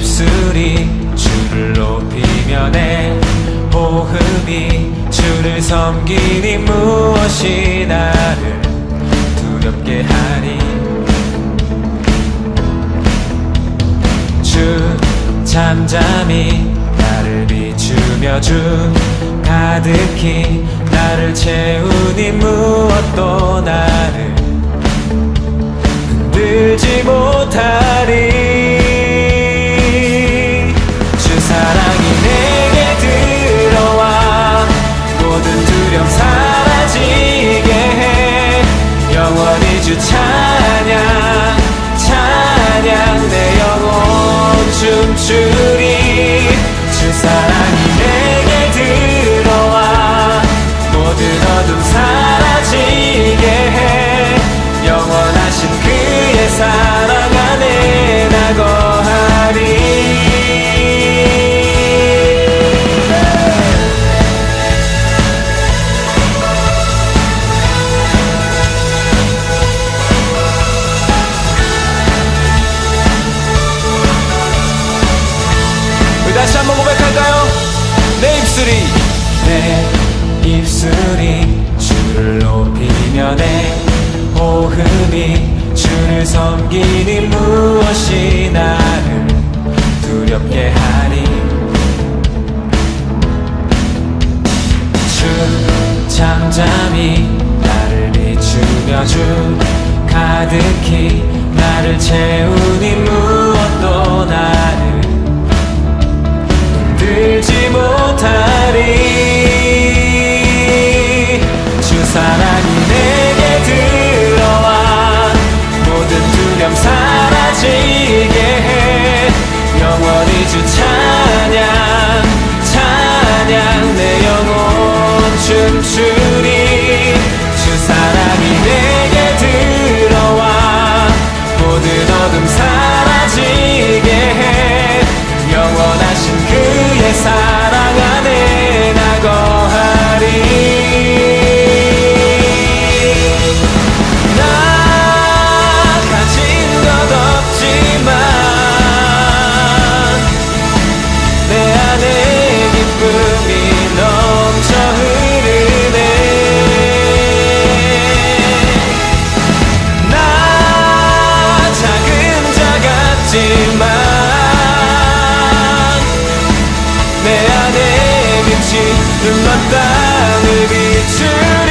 입술이 주를 높이며 내 호흡이 주를 섬기니 무엇이 나를 두렵게 하리. 주 잠잠히 나를 비추며 주 가득히 나를 채우니 무엇도 나를 흔들지 못하리. 주 사랑이 내게 들어와 모든 두려움 사라지게 해. 영원히 주 찬양 찬양 내 영혼 춤추리. 주 사랑이 내게 들어와 모든 어둠 사라지게 해. 영원하신 그의 사랑 안에 나 거하리. 우리 다시 한번 고백할까요? 내 입술이 주를 높이며 내 호흡이 주를 섬기니 무엇이 나를 두렵게 하리. 주 잠잠히 나를 비추며 주 가득히 나를 채우니 무엇도 나를 흔들지 못하리. 주 사랑이 내게 들어와 모든 두려움 사라지게 해. 영원히 주 찬양 찬양 내 영혼 춤추리. 주 사랑이 내게 들어와 모든 어둠 사라지게 해. 영원하신 그의 사랑 안에 나 거하리. 눈먼 땅을 비추리.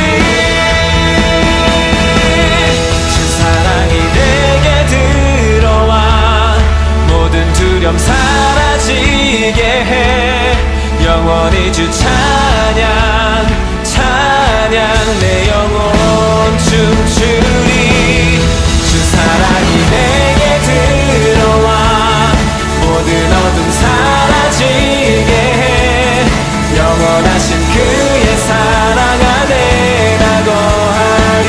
주 사랑이 내게 들어와 모든 두려움 사라지게 해. 영원히 주 찬양 찬양 내 영혼 춤추리. 주 사랑이 내게 들어와 모든 어둠 사라지게 해. 영원하신 그의 사랑 안에 나 거하리.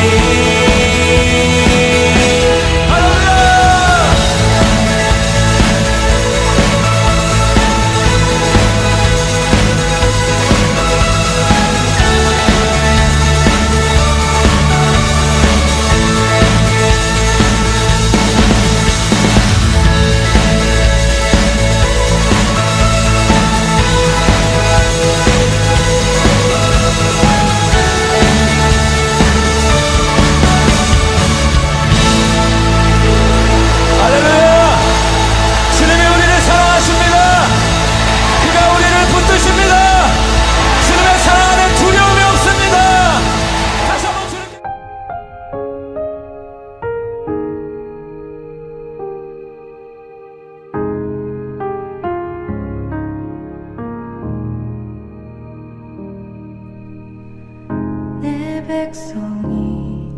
백성이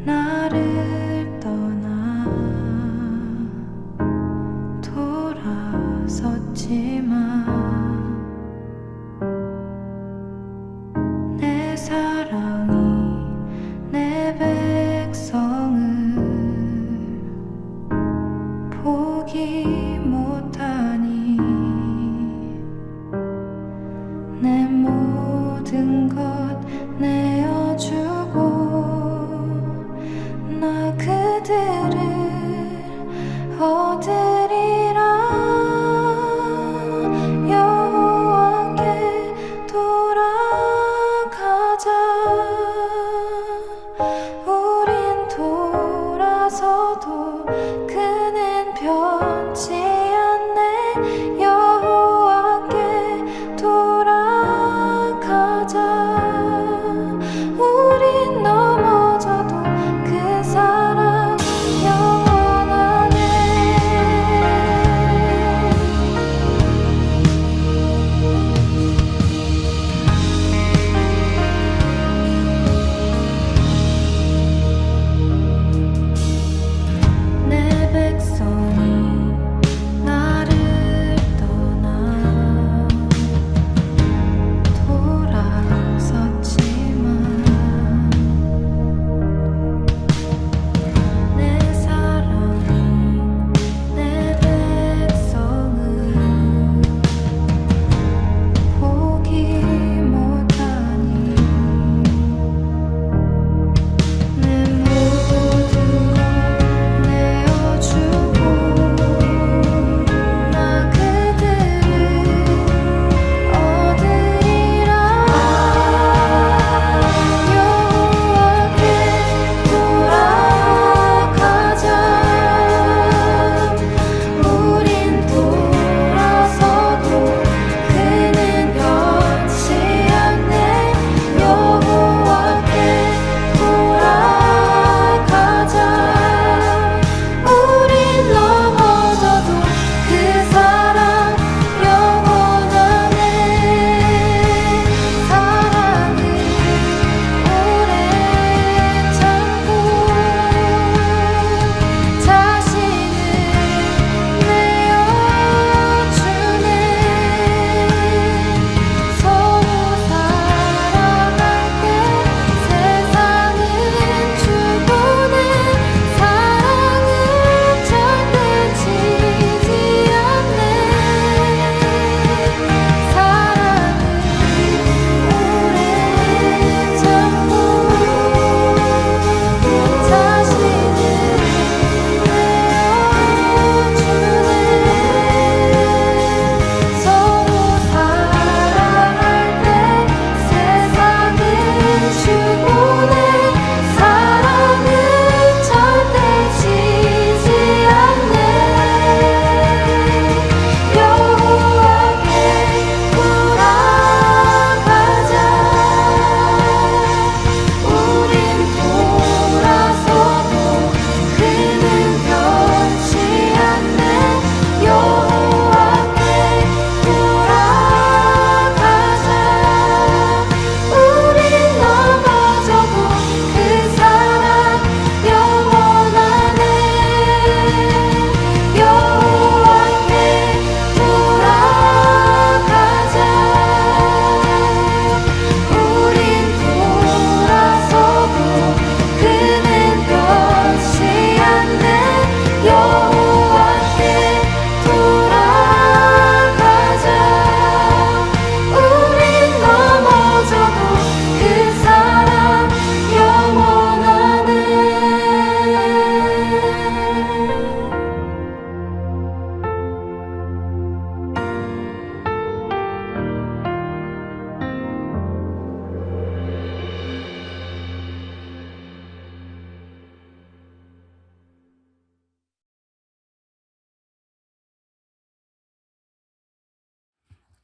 나를 떠나 돌아섰지만 내 사랑이 내 백성을 포기 못하니 내 모든 것 내어주고 나 그들을 얻으리라.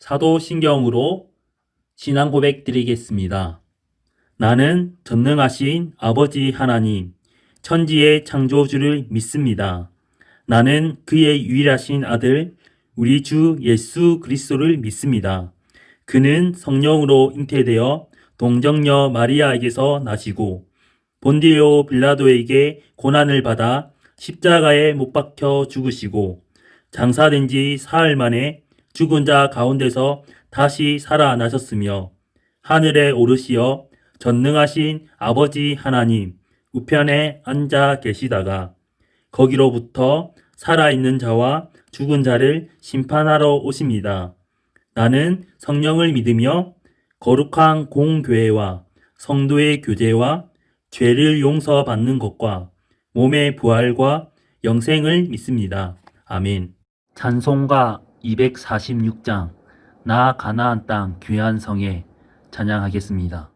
사도신경으로 신앙 고백 드리겠습니다. 나는 전능하신 아버지 하나님, 천지의 창조주를 믿습니다. 나는 그의 유일하신 아들, 우리 주 예수 그리스도를 믿습니다. 그는 성령으로 잉태되어 동정녀 마리아에게서 나시고 본디오 빌라도에게 고난을 받아 십자가에 못 박혀 죽으시고 장사된 지 사흘 만에 죽은 자 가운데서 다시 살아나셨으며 하늘에 오르시어 전능하신 아버지 하나님 우편에 앉아 계시다가 거기로부터 살아있는 자와 죽은 자를 심판하러 오십니다. 나는 성령을 믿으며 거룩한 공교회와 성도의 교제와 죄를 용서받는 것과 몸의 부활과 영생을 믿습니다. 아멘. 찬송가 246장 나 가나안 땅 귀한 성에 찬양하겠습니다.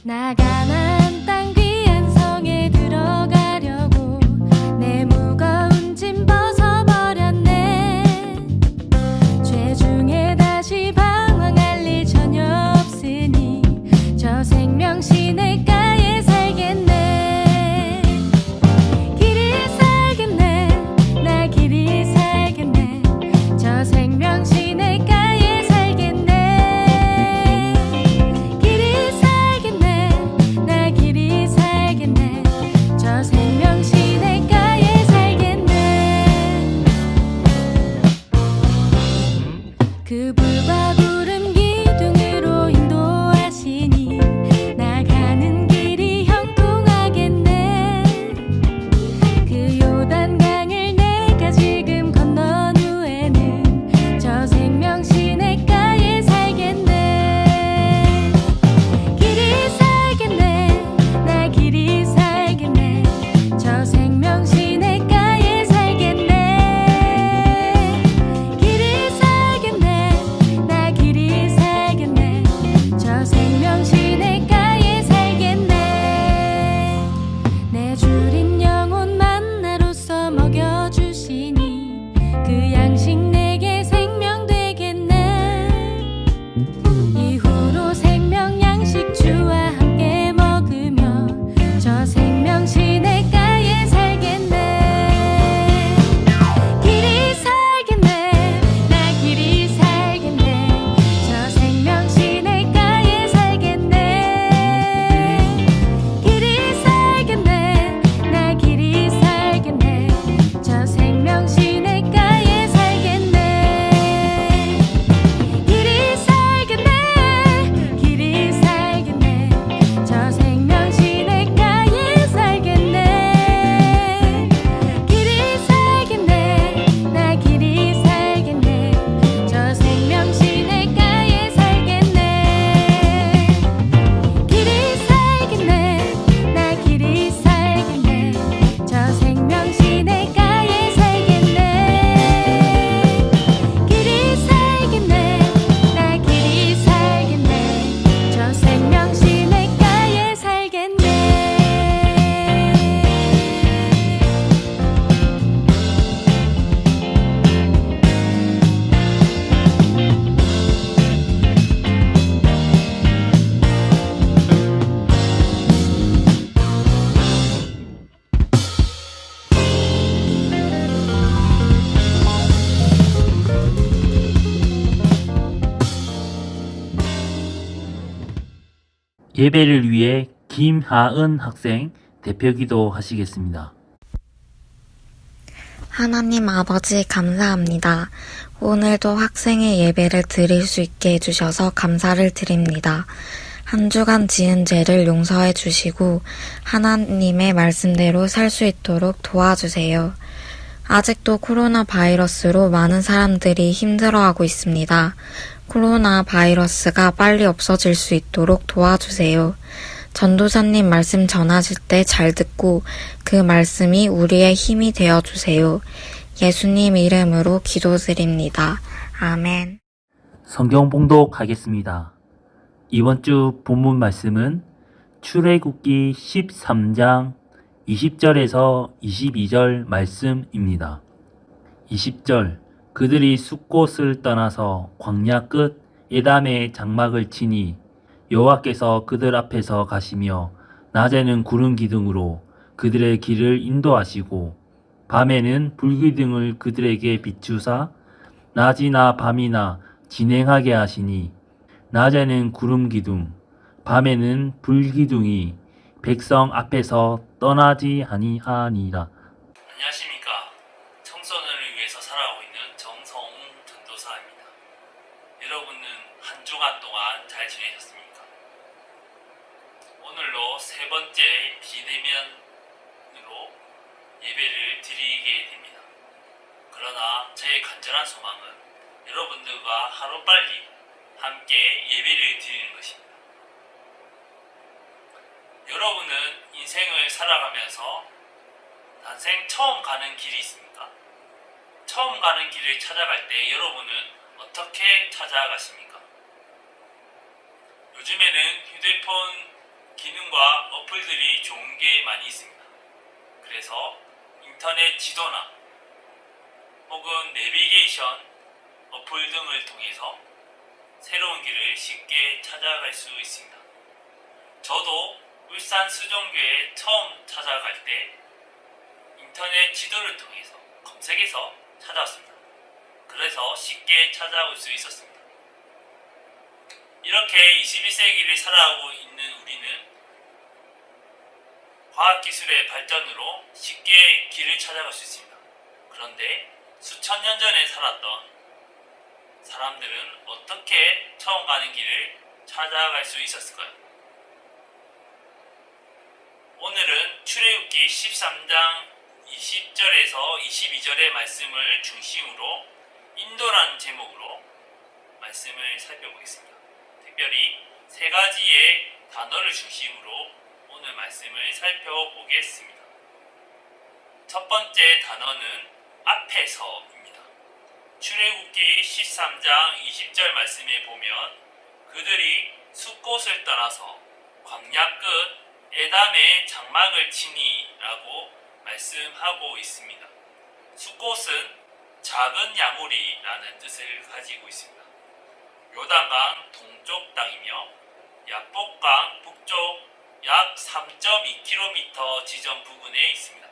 나 가나안 땅 귀한 성에 들어가려고 내 무거운 짐 벗어버렸네. 죄 중에 다시 방황할 일 전혀 없으니 저 생명 시냇가에 살겠네. 길이 살겠네. 나 길이 살겠네. 저 생명 시냇가에 살겠네. 길이 살겠네. 나 길이 살겠네. 저 생명 시냇가에 살겠네. 그 불과 구름 기둥으로 인도하시니 나 가는 길이 형통하겠네. 그 요단강을 내가 지금 건넌 후에는 저 생명 시냇가에 살겠네. 길이 살겠네. 나 길이 살겠네. 저 생명 시냇가에 살겠네. 길이 살겠네. 나 길이 살겠네. 저 생명 시냇가에 살겠네. 내 주린 영혼 만나로서 먹여주시니 그 양식 내게 생명 되겠네. 이후로 생명 양식 주와 함께 먹으며 저 생명 시냇가에 살겠네. 길이 살겠네. 나 길이 살겠네. 저 생명 시냇가에 살겠네. 길이 살겠네. 나 길이 살겠네. 저 생명 시냇가에 살겠네. 길이 살겠네. 길이 살겠네. 저 생명 시냇가에 살겠네. 길이 살겠네. 나 길이 살겠네. 저 생명 시냇가에 살겠네. 길이 살겠네. 나 길이 살겠네. 저 생명 시냇가에 살겠네. 길이 살겠네. 나 길이 살겠네. 저 생명 시냇가에 살겠네. 예배를 위해 김하은 학생 대표기도 하시겠습니다. 하나님 아버지 감사합니다. 오늘도 학생의 예배를 드릴 수 있게 해주셔서 감사를 드립니다. 한 주간 지은 죄를 용서해 주시고 하나님의 말씀대로 살 수 있도록 도와주세요. 아직도 코로나 바이러스로 많은 사람들이 힘들어하고 있습니다. 코로나 바이러스가 빨리 없어질 수 있도록 도와주세요. 전도사님 말씀 전하실 때 잘 듣고 그 말씀이 우리의 힘이 되어 주세요. 예수님 이름으로 기도드립니다. 아멘. 성경 봉독하겠습니다. 이번 주 본문 말씀은 출애굽기 13장 20절에서 22절 말씀입니다. 20절 그들이 숫곳을 떠나서 광야 끝 에담의 장막을 치니 여호와께서 그들 앞에서 가시며 낮에는 구름 기둥으로 그들의 길을 인도하시고 밤에는 불기둥을 그들에게 비추사 낮이나 밤이나 진행하게 하시니 낮에는 구름 기둥 밤에는 불기둥이 백성 앞에서 떠나지 아니하니라. 안녕하십니까. 청소년을 위해서 살아가고 있는 정성웅 전도사입니다. 여러분은 한 주간 동안 잘 지내셨습니까? 오늘로 세 번째 비대면으로 예배를 드리게 됩니다. 그러나 저의 간절한 소망은 여러분들과 하루빨리 함께 예배를 드리는 것입니다. 여러분은 인생을 살아가면서 난생 처음 가는 길이 있습니까? 처음 가는 길을 찾아갈 때 여러분은 어떻게 찾아가십니까? 요즘에는 휴대폰 기능과 어플들이 좋은 게 많이 있습니다. 그래서 인터넷 지도나 혹은 내비게이션 어플 등을 통해서 새로운 길을 쉽게 찾아갈 수 있습니다. 저도 울산 수종교에 처음 찾아갈 때 인터넷 지도를 통해서 검색해서 찾아왔습니다. 그래서 쉽게 찾아올 수 있었습니다. 이렇게 21세기를 살아가고 있는 우리는 과학기술의 발전으로 쉽게 길을 찾아갈 수 있습니다. 그런데 수천 년 전에 살았던 사람들은 어떻게 처음 가는 길을 찾아갈 수 있었을까요? 오늘은 출애굽기 13장 20절에서 22절의 말씀을 중심으로 인도라는 제목으로 말씀을 살펴보겠습니다. 특별히 세 가지의 단어를 중심으로 오늘 말씀을 살펴보겠습니다. 첫 번째 단어는 앞에서입니다. 출애굽기 13장 20절 말씀에 보면 그들이 숫곳을 떠나서 광야 끝 에담의 장막을 치니 라고 말씀하고 있습니다. 숫곳은 작은 야무리라는 뜻을 가지고 있습니다. 요단강 동쪽 땅이며 야복강 북쪽 약 3.2km 지점 부근에 있습니다.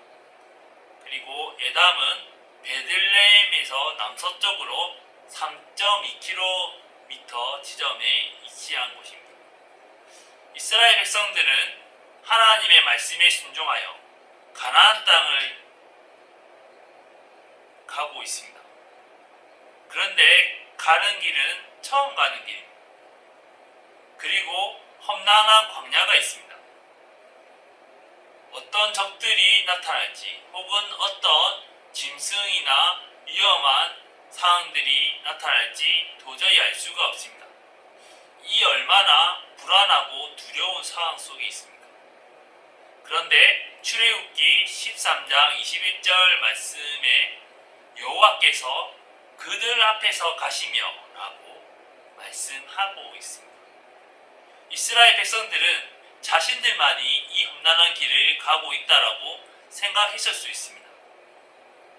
그리고 에담은 베들레헴에서 남서쪽으로 3.2km 지점에 위치한 곳입니다. 이스라엘 백성들은 하나님의 말씀에 순종하여 가나안 땅을 가고 있습니다. 그런데 가는 길은 처음 가는 길입니다. 그리고 험난한 광야가 있습니다. 어떤 적들이 나타날지 혹은 어떤 짐승이나 위험한 상황들이 나타날지 도저히 알 수가 없습니다. 이 얼마나 불안하고 두려운 상황 속에 있습니까? 그런데 출애굽기 13장 21절 말씀에 여호와께서 그들 앞에서 가시며 라고 말씀하고 있습니다. 이스라엘 백성들은 자신들만이 이 험난한 길을 가고 있다라고 생각했을 수 있습니다.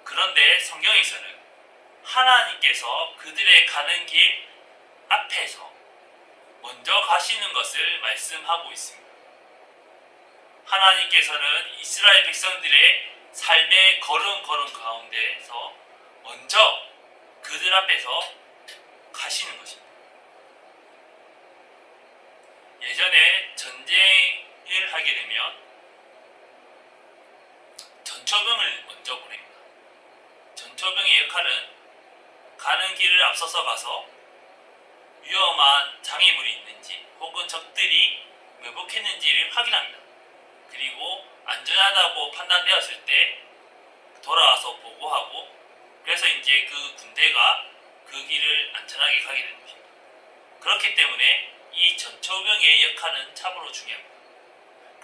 그런데 성경에서는 하나님께서 그들의 가는 길 앞에서 먼저 가시는 것을 말씀하고 있습니다. 하나님께서는 이스라엘 백성들의 삶의 걸음걸음 가운데서 먼저 그들 앞에서 가시는 것입니다. 예전에 전쟁을 하게 되면 전초병을 먼저 보냅니다. 전초병의 역할은 가는 길을 앞서서 가서 위험한 장애물이 있는지 혹은 적들이 매복했는지를 확인합니다. 그리고 안전하다고 판단되었을 때 돌아와서 보고하고 그래서 이제 그 군대가 그 길을 안전하게 가게 되는 것입니다. 그렇기 때문에 이 전초병의 역할은 참으로 중요합니다.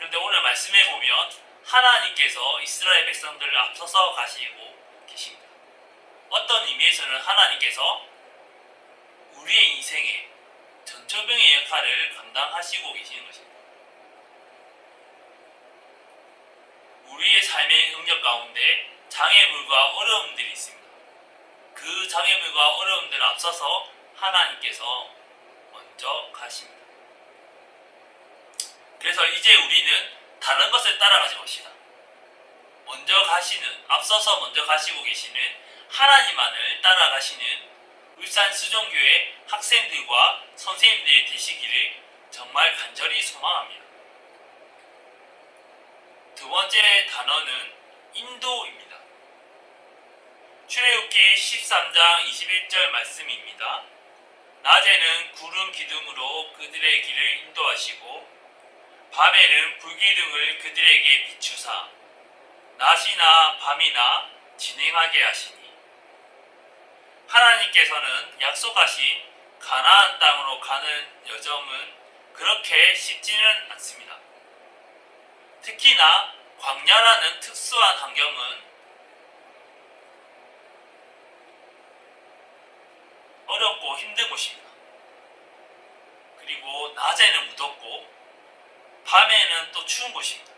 그런데 오늘 말씀해 보면 하나님께서 이스라엘 백성들을 앞서서 가시고 계십니다. 어떤 의미에서는 하나님께서 우리의 인생에 전초병의 역할을 감당하시고 계시는 것입니다. 우리의 삶의 응력 가운데 장애물과 어려움들이 있습니다. 그 장애물과 어려움들을 앞서서 하나님께서 먼저 가십니다. 그래서 이제 우리는 다른 것을 따라가지 맙시다. 앞서서 먼저 가시고 계시는 하나님만을 따라가시는 울산 수종교회 학생들과 선생님들이 되시기를 정말 간절히 소망합니다. 두 번째 단어는 인도입니다. 출애굽기 13장 21절 말씀입니다. 낮에는 구름 기둥으로 그들의 길을 인도하시고 밤에는 불기둥을 그들에게 비추사 낮이나 밤이나 진행하게 하시니 하나님께서는 약속하신 가나안 땅으로 가는 여정은 그렇게 쉽지는 않습니다. 특히나 광야라는 특수한 환경은 어렵고 힘든 곳입니다. 그리고 낮에는 무덥고 밤에는 또 추운 곳입니다.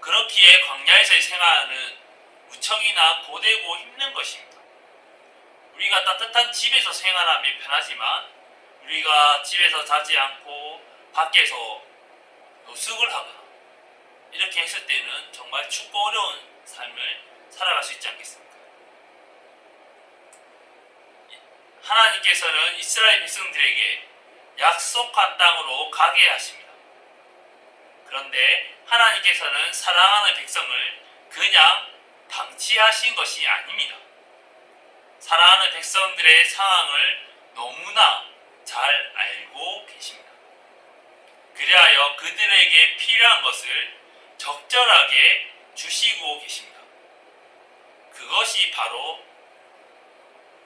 그렇기에 광야에서의 생활은 무척이나 고되고 힘든 것입니다. 우리가 따뜻한 집에서 생활하면 편하지만 우리가 집에서 자지 않고 밖에서 노숙을 하거나 이렇게 했을 때는 정말 춥고 어려운 삶을 살아갈 수 있지 않겠습니까? 하나님께서는 이스라엘 백성들에게 약속한 땅으로 가게 하십니다. 그런데 하나님께서는 사랑하는 백성을 그냥 방치하신 것이 아닙니다. 사랑하는 백성들의 상황을 너무나 잘 알고 계십니다. 그리하여 그들에게 필요한 것을 적절하게 주시고 계십니다. 그것이 바로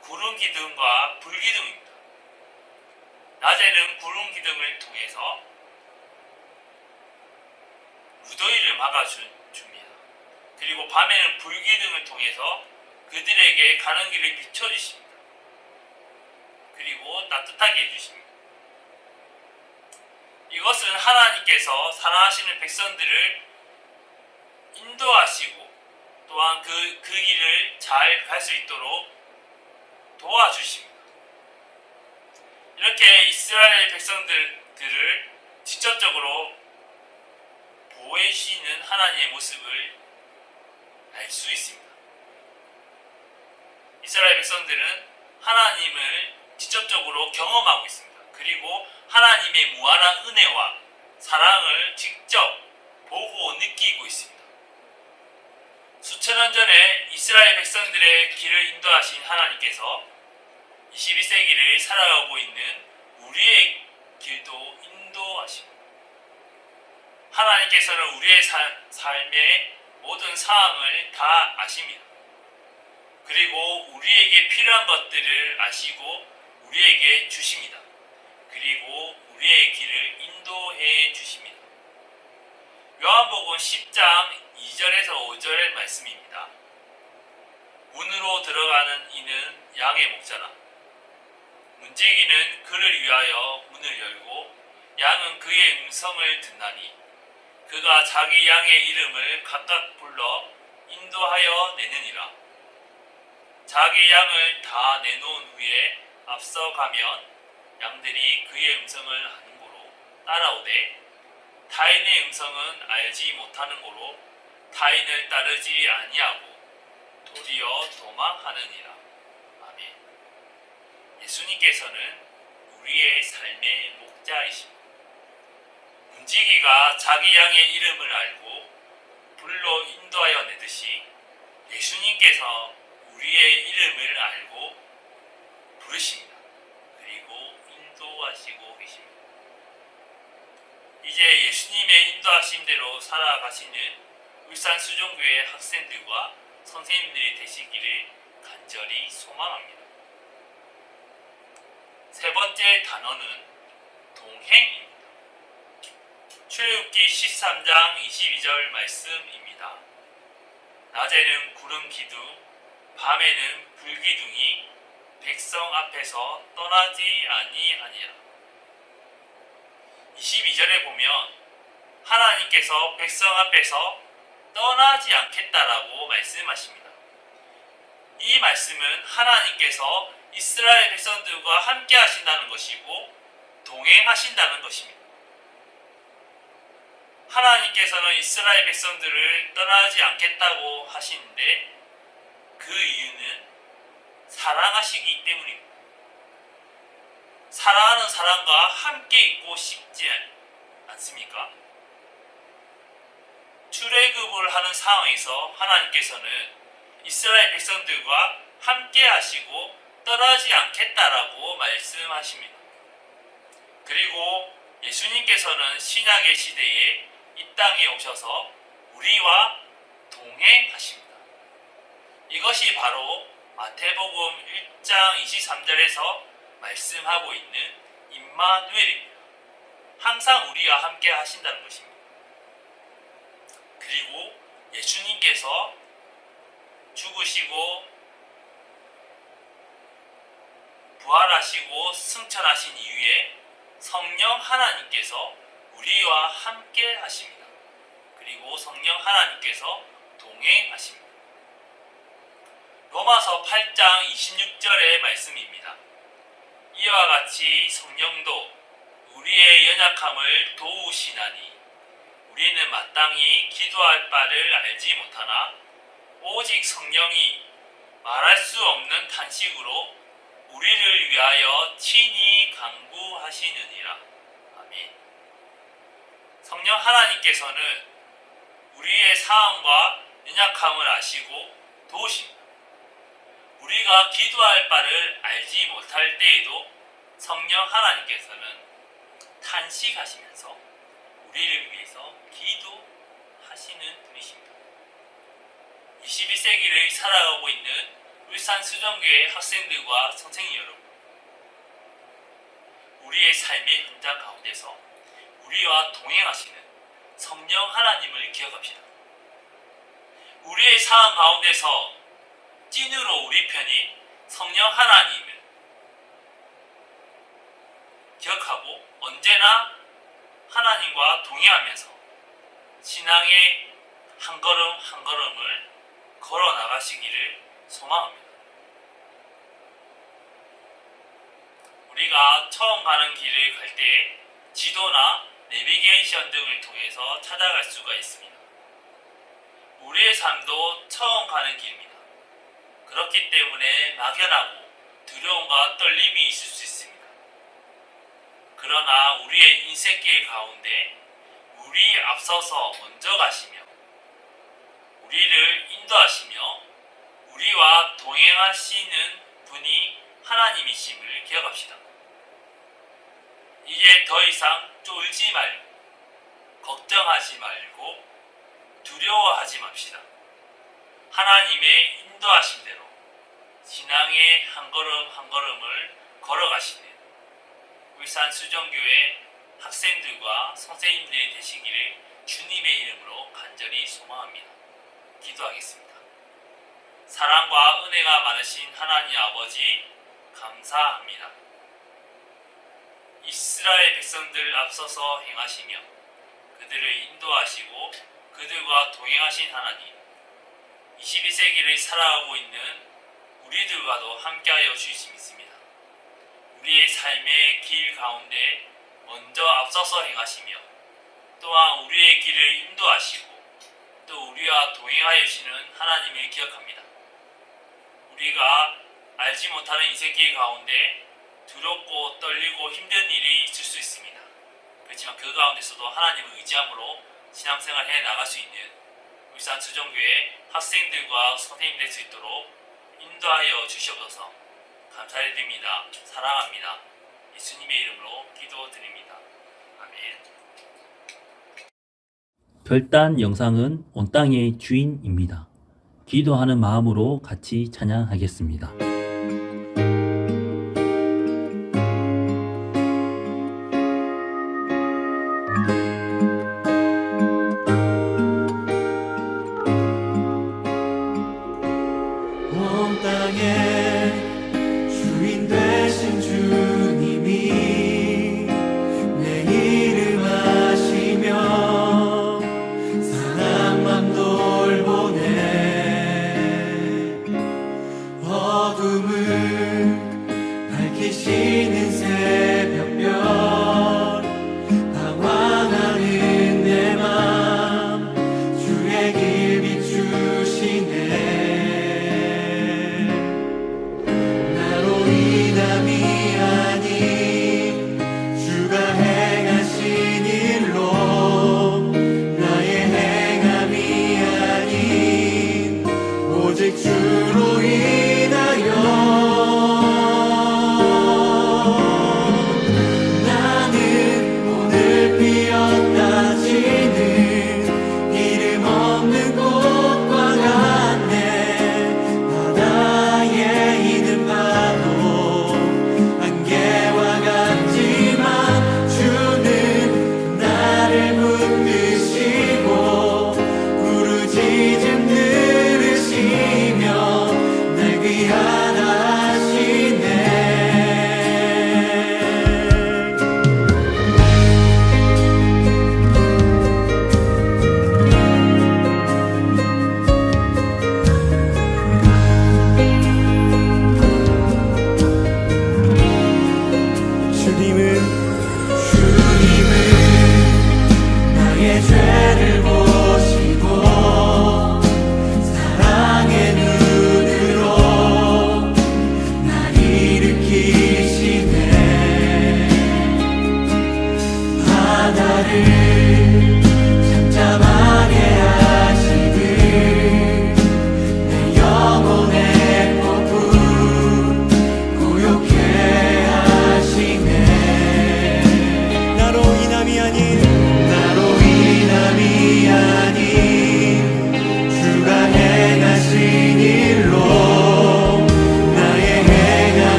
구름 기둥과 불 기둥입니다. 낮에는 구름 기둥을 통해서 무더위를 막아줍니다. 그리고 밤에는 불 기둥을 통해서 그들에게 가는 길을 비춰주십니다. 그리고 따뜻하게 해주십니다. 이것은 하나님께서 사랑하시는 백성들을 인도하시고 또한 그 길을 잘 갈 수 있도록 도와주십니다. 이렇게 이스라엘 백성들을 직접적으로 보호해 주시는 하나님의 모습을 알 수 있습니다. 이스라엘 백성들은 하나님을 직접적으로 경험하고 있습니다. 그리고 하나님의 무한한 은혜와 사랑을 직접 보고 느끼고 있습니다. 수천 년 전에 이스라엘 백성들의 길을 인도하신 하나님께서 21세기를 살아가고 있는 우리의 길도 인도하십니다. 하나님께서는 우리의 삶의 모든 상황을 다 아십니다. 그리고 우리에게 필요한 것들을 아시고 우리에게 주십니다. 그리고 우리의 길을 인도해 주십니다. 요한복음 10장 2절에서 5절의 말씀입니다. 문으로 들어가는 이는 양의 목자라. 문지기는 그를 위하여 문을 열고 양은 그의 음성을 듣나니 그가 자기 양의 이름을 각각 불러 인도하여 내느니라. 자기 양을 다 내놓은 후에 앞서가면 양들이 그의 음성을 아는 고로 따라오되 타인의 음성은 알지 못하는 고로 타인을 따르지 아니하고 도리어 도망하느니라. 아멘. 예수님께서는 우리의 삶의 목자이십니다. 문지기가 자기 양의 이름을 알고 불러 인도하여 내듯이 예수님께서 우리의 이름을 알고 부르십니다. 그리고 인도하시고 계십니다. 이제 예수님의 인도하심대로 살아가시는 울산 수종교회 학생들과 선생님들이 되시기를 간절히 소망합니다. 세 번째 단어는 동행입니다. 출애굽기 13장 22절 말씀입니다. 낮에는 구름 기둥, 밤에는 불기둥이 백성 앞에서 떠나지 아니하니라. 22절에 보면 하나님께서 백성 앞에서 떠나지 않겠다라고 말씀하십니다. 이 말씀은 하나님께서 이스라엘 백성들과 함께 하신다는 것이고 동행하신다는 것입니다. 하나님께서는 이스라엘 백성들을 떠나지 않겠다고 하시는데 그 이유는 사랑하시기 때문입니다. 사랑하는 사람과 함께 있고 싶지 않습니까? 출애굽을 하는 상황에서 하나님께서는 이스라엘 백성들과 함께 하시고 떠나지 않겠다라고 말씀하십니다. 그리고 예수님께서는 신약의 시대에 이 땅에 오셔서 우리와 동행하십니다. 이것이 바로 마태복음 1장 23절에서 말씀하고 있는 임마누엘입니다. 항상 우리와 함께 하신다는 것입니다. 그리고 예수님께서 죽으시고 부활하시고 승천하신 이후에 성령 하나님께서 우리와 함께 하십니다. 그리고 성령 하나님께서 동행하십니다. 로마서 8장 26절의 말씀입니다. 이와 같이 성령도 우리의 연약함을 도우시나니 우리는 마땅히 기도할 바를 알지 못하나 오직 성령이 말할 수 없는 탄식으로 우리를 위하여 친히 간구하시느니라. 아멘. 성령 하나님께서는 우리의 상황과 연약함을 아시고 도우십니다. 우리가 기도할 바를 알지 못할 때에도 성령 하나님께서는 탄식하시면서 우리를 위해서 기도하시는 분이십니다. 21세기를 살아가고 있는 울산 수정교회 학생들과 선생님 여러분, 우리의 삶의 현장 가운데서 우리와 동행하시는 성령 하나님을 기억합시다. 우리의 상황 가운데서 찐으로 우리 편인 성령 하나님을 기억하고 언제나 하나님과 동행하면서 신앙의 한 걸음 한 걸음을 걸어 나가시기를 소망합니다. 우리가 처음 가는 길을 갈 때 지도나 내비게이션 등을 통해서 찾아갈 수가 있습니다. 우리의 삶도 처음 가는 길입니다. 그렇기 때문에 막연하고 두려움과 떨림이 있을 수 있습니다. 그러나 우리의 인생길 가운데 우리 앞서서 먼저 가시며 우리를 인도하시며 우리와 동행하시는 분이 하나님이심을 기억합시다. 이제 더 이상 쫄지 말고 걱정하지 말고 두려워하지 맙시다. 하나님의 인도하심대로 신앙의 한 걸음 한 걸음을 걸어가시는 울산 수정교회 학생들과 선생님들이 되시기를 주님의 이름으로 간절히 소망합니다. 기도하겠습니다. 사랑과 은혜가 많으신 하나님 아버지 감사합니다. 이스라엘 백성들 앞서서 행하시며 그들을 인도하시고 그들과 동행하신 하나님, 21세기를 살아가고 있는 우리들과도 함께하여 주시기 믿습니다. 우리의 삶의 길 가운데 먼저 앞서서 행하시며 또한 우리의 길을 인도하시고 또 우리와 동행하여 주시는 하나님을 기억합니다. 우리가 알지 못하는 인생길 가운데 두렵고 떨리고 힘든 일이 있을 수 있습니다. 그렇지만 그 가운데서도 하나님을 의지함으로 신앙생활을 해 나갈 수 있는 울산 수정교회 학생들과 선생님 될 수 있도록 인도하여 주시옵소서. 감사드립니다. 사랑합니다. 예수님의 이름으로 기도드립니다. 아멘. 별단 영상은 온 땅의 주인입니다. 기도하는 마음으로 같이 찬양하겠습니다.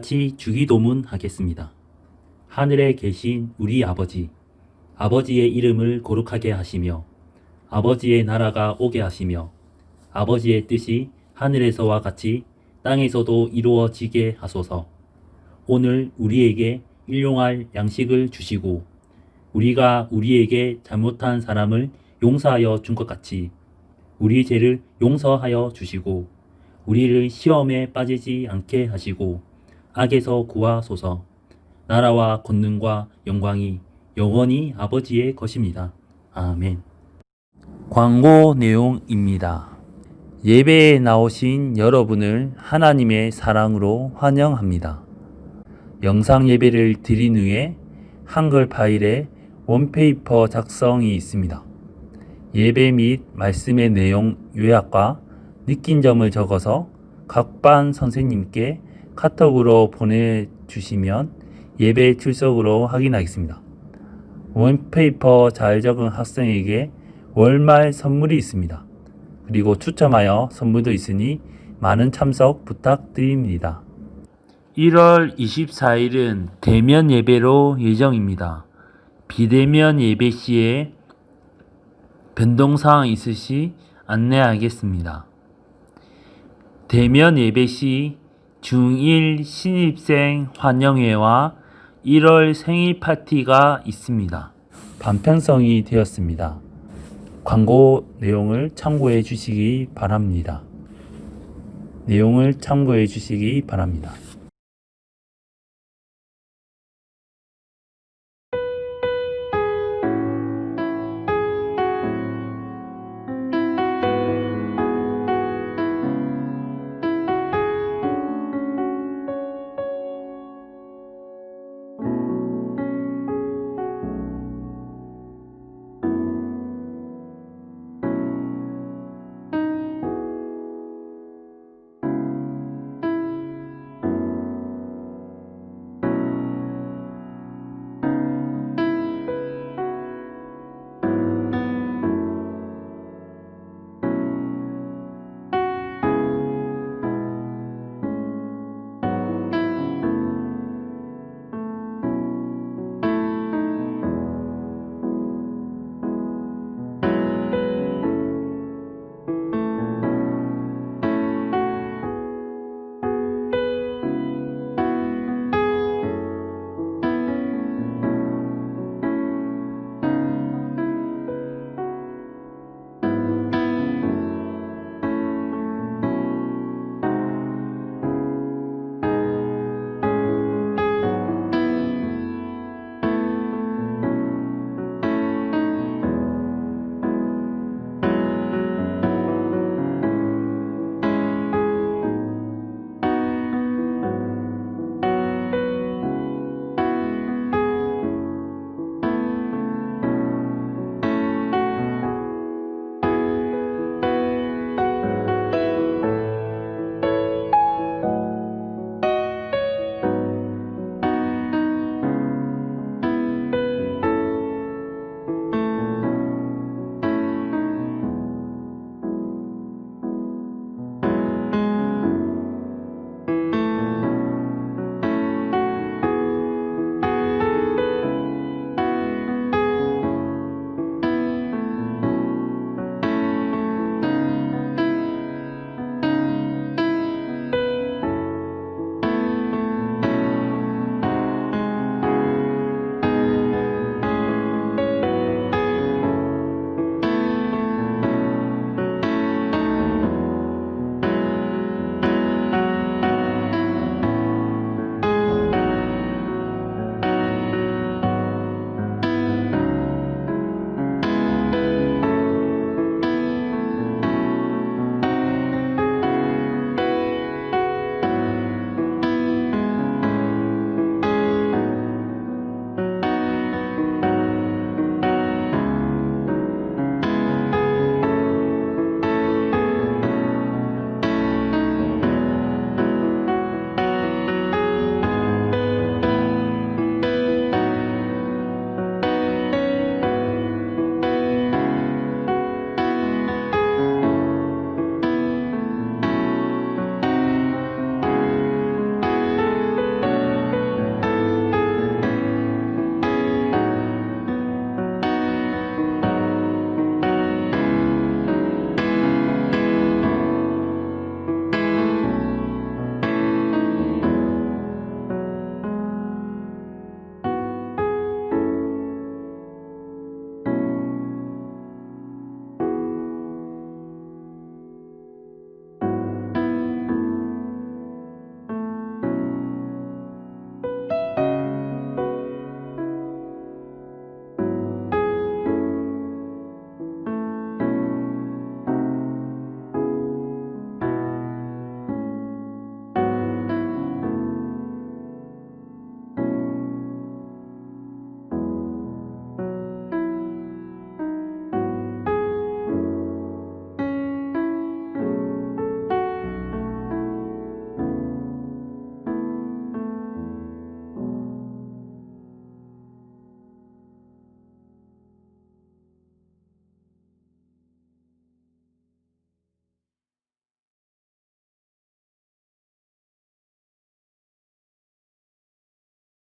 같이 주기도문 하겠습니다. 하늘에 계신 우리 아버지, 아버지의 이름을 거룩하게 하시며 아버지의 나라가 오게 하시며 아버지의 뜻이 하늘에서와 같이 땅에서도 이루어지게 하소서. 오늘 우리에게 일용할 양식을 주시고 우리가 우리에게 잘못한 사람을 용서하여 준 것 같이 우리 죄를 용서하여 주시고 우리를 시험에 빠지지 않게 하시고 악에서 구하소서. 나라와 권능과 영광이 영원히 아버지의 것입니다. 아멘. 광고 내용입니다. 예배에 나오신 여러분을 하나님의 사랑으로 환영합니다. 영상 예배를 드린 후에 한글 파일에 원페이퍼 작성이 있습니다. 예배 및 말씀의 내용 요약과 느낀 점을 적어서 각 반 선생님께 카톡으로 보내주시면 예배 출석으로 확인하겠습니다. 원페이퍼 잘 적은 학생에게 월말 선물이 있습니다. 그리고 추첨하여 선물도 있으니 많은 참석 부탁드립니다. 1월 24일은 대면 예배로 예정입니다. 비대면 예배 시에 변동사항 있으시 안내하겠습니다. 대면 예배 시 중1 신입생 환영회와 1월 생일 파티가 있습니다. 반편성이 되었습니다. 광고 내용을 참고해 주시기 바랍니다.